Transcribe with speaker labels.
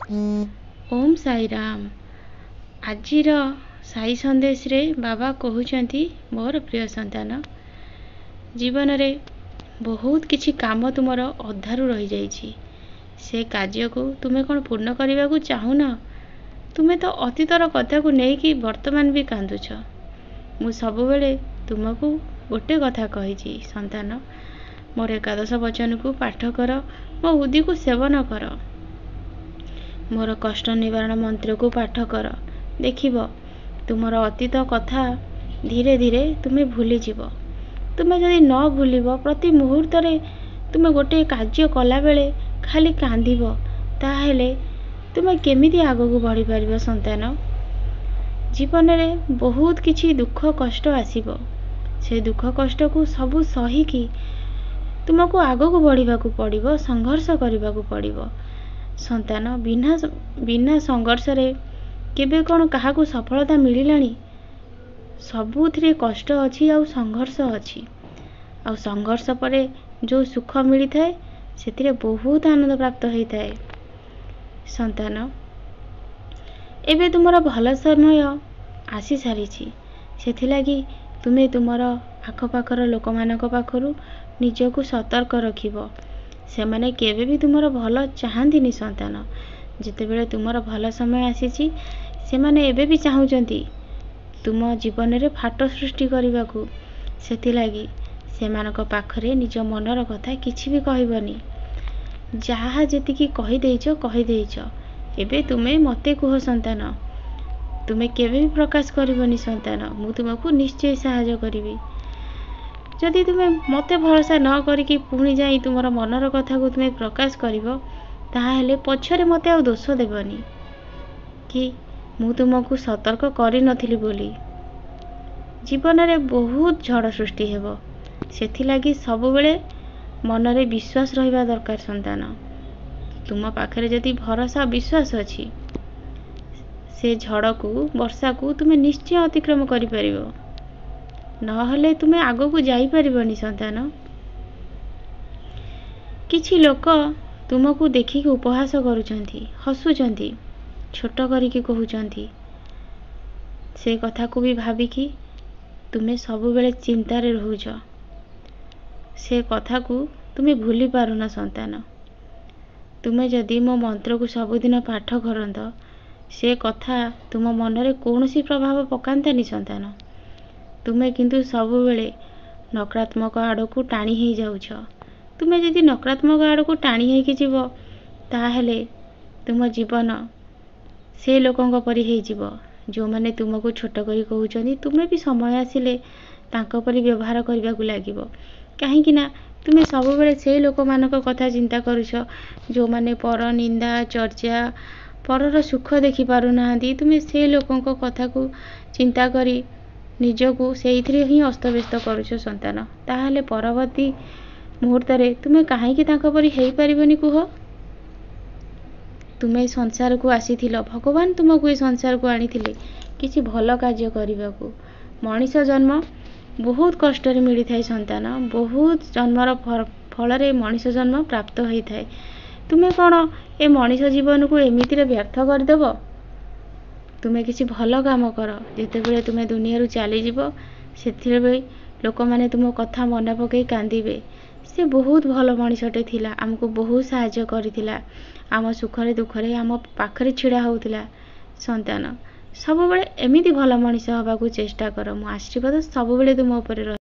Speaker 1: ओम साई राम। आजिर साई संदेश रे बाबा कहउचंती मोर प्रिय संतान, जीवन रे बहुत किछि काम तुमर अधारु रही जाइछि। से कार्य को तुमे कौन पूर्ण करने को चाहू न? तुमे तो अतीतर कथा को लेकिन वर्तमान भी कांदुछ। मु सब बेले तुमको गोटे कथा कही संतान, मोर एकादश वचन को पाठ कर, मो बुद्धि को सेवन कर, मोर कष्ट निवारण मंत्र को पाठ कर। देखिब तुमर अतीत कथा धीरे धीरे तुमे भूली जीव। तुमे जदि न भूलिब, प्रति मुहूर्त रे तुमे गोटे कार्य कला बेले खाली कांदिब, ताहेले तुमे केमिति आगो बढ़ी पारिबो संतान? जीवन रे बहुत किछि दुख कष्ट आसीबो। से दुख कष्ट को सबु सही की तुमको आगो को बढ़िबा को पड़िबो, संघर्ष करिबा को पड़िबो संतान। बिना संघर्ष रे केबे कौन कहा को सफलता मिलिलानी? सबुथिरे कष्ट अछि आ संघर्ष अछि। आ संघर्ष परे जो सुख मिली थाए सेतिरे बहुत आनंद प्राप्त होई थाए संतान। एबे तुमर भल समय आसी सारिछि, सेथिलागी तुमे तुमर आखपाखर लोक मानक पाखरु निजको सतर्क रखिबो। सेमाने केबे भी तुमर भल चाहंतिनी संतान। जेतेबेले तुमर भल समय आसीछि, सेमाने एबे भी चाहुचंती तुम जीवन रे फाट सृष्टि करिबाकू। सेथिलागी सेमानक पाखरे निज मनर कथा किछि भी कहबनी। जहा जेतिकी कहि देइछ, एबे तुमे मते कुह संतान। तुमे केबे भी प्रकाश करबनी संतान, मु तुमको निश्चय सहायता करिवि। जदि तुमे मते भरोसा न करिकी पुणी जाई तुमर मनर कथा को तुमे प्रकाश करिवो, ताहेले पछरे मते आ दोष देबनी कि मु तुमको सतर्क करि नथिली बोली। जीवन रे बहुत झड़ सृष्टि हेबो, सेथिलागी सब बेले मनरे विश्वास रहिबा दरकार संतान। तुम पाखरे जदि भरोसा विश्वास अछि, से झड़ को वर्षा को तुमे निश्चय अतिक्रम करि परिबो, नहले तुमे आगो को जाई परिबनी संतान। किछि लोक तुमको देखिक उपहास करूचंती, हसुचंती, छोट करिकी कहउचंती। से कथा को भी भाबिकी तुमे सब बेले चिंता रे रहुछ। से कथा को तुमे भूली पारुना संतान। तुमे जदि मो मंत्र को सबुदिन पाठ करंत, से कथा तुम मनरे कौनसी प्रभाव पकांतानी संतान। तुमे किंतु सब बेले नकारात्मक आड़ को टाणी ही जाउछ। तुमे जदि नकारात्मक आड़ को टाणी हेकी जीव, ताहेले तुम जीवन से लोकंक परि हेई जीव जो माने तुमको छोट करी कहउचंती। तुमे भी समय आसिले तांको परि व्यवहार करबा को लागिवो। काहेकि ना तुमे सब बेले से लोक मानक कथा चिंता करूछ जो माने पर निंदा चर्चा, परर सुख देखि पारु नाहंती। तुमे से लोकंक कथा को चिंता करी निजको सेइथिरे ही अस्तव्यस्त करूछ संतान। ताहाले परवर्ती मुहूर्त रे तुमे काहेकि तांको परि हेई परिबनी कुह? तुमे संसार को आसीथिलो, भगवान तुमको ए संसार को आनीथिले किछि भल कार्य करिबाकू। मनीष जन्म बहुत कष्ट रे मिली थाए संतान। बहुत जन्मर फल रे मनीष जन्म प्राप्त होई थाए। तुमे कौन ए मनीष जीवन को एमिति रे व्यर्थ कर देबो? तुमे किछि भल काम कर। जेतेबेले तुमे दुनिया रु चली जीवो, सेथिरे भी लोक माने तुम कथा मन पकई कांदिबे। से बहुत भल मनीषटे थिला, हमको बहुत सहायता करिथिला, आम सुखरे दुखरे आम पाखरे छिड़ा होउथिला संतान। सब बेले एमिति भल मनीष हबाकू चेष्टा कर। मो आशीर्वाद सब बेले तुम ऊपर रहे।